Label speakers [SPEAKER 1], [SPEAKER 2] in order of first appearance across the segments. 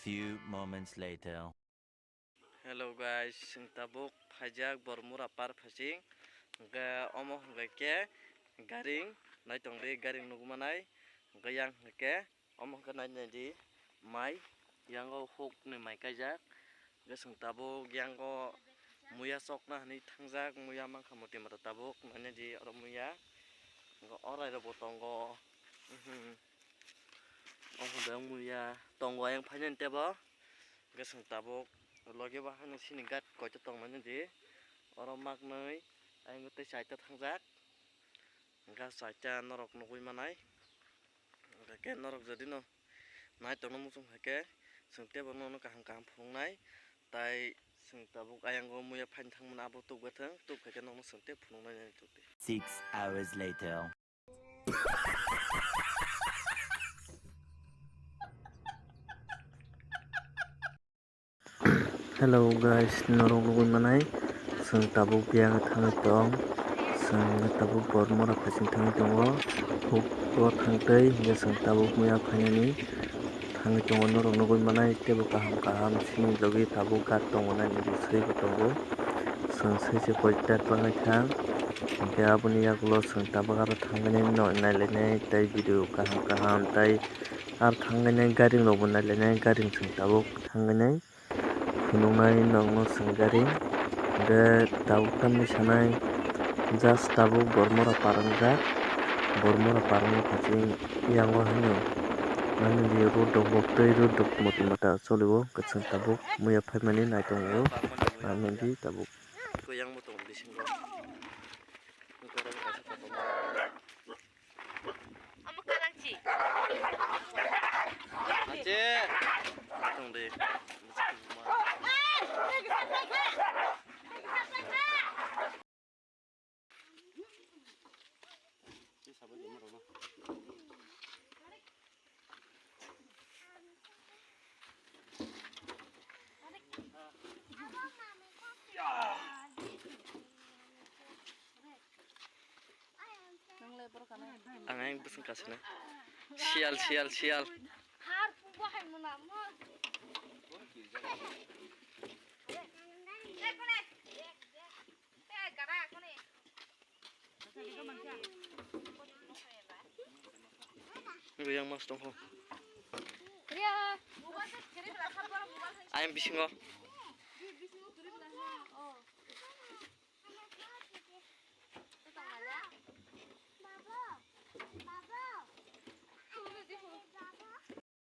[SPEAKER 1] few moments later.
[SPEAKER 2] Hello guys, sing tabuk pajak bormura par phasing ga omo hingga ke garing naitong de garing nugmanai gayang ke omo ka nai di mai yango huk ni mai kajak ga sing tabuk yango muya sokna ni thangjak muya mangkha moti mata tabuk nai di oro muya ga orai ro botongo omo da muya tongo yang phanen tebo ga sing tabuk loge ba hang sini gat ko to tong man di oro mak noi ai ngote saita thangjak ga saita norok nugui manai ga ke norok jadi no nai tong no musung hake singte bo no kaham kaham phungnai tai sing tabuk ayang go muya phain thang man abo tuk bathang tuk hake no singte phungnai nai tuk
[SPEAKER 1] 6 hours later.
[SPEAKER 2] Hello guys, norok nugui manai sing tabuk yang thang tong sing tabuk bormura phasing thang tongo huk o thangtei hingga sing tabuk muya phainani thang tongo norok nugui manai tebo kaham kaham sini logi tabuk gat tongo nai ni sei bo tongo sing sei se koitar bangai thang hingke aboni yagulo sing tabuk aro thangnai nailainai tei video kaham kaham tei aro thangnai garing rok bo nailainai garing sing tabuk thangnai phunuknai nongno sing garing hingke tabuk tamni sanai just tabuk bormura parangjak bormura parangma phasing yango hino nani di rodok bo tei rodok moti mata cholio kwchwng tabuk muya phaimani naitongo nani di tabuk yang motong bisingo Ang busing kasih sial. Yang mas tunggu. Ayam bisingo.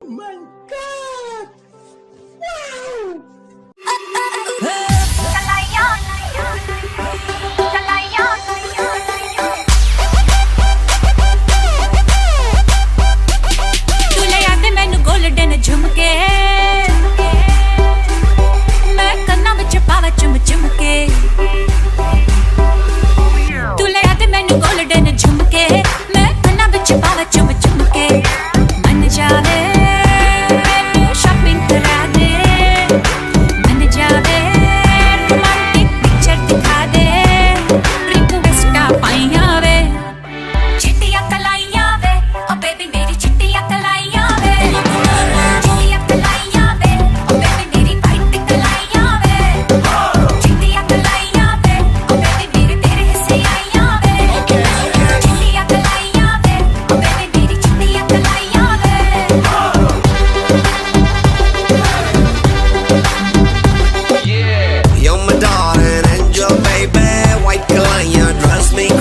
[SPEAKER 3] My God!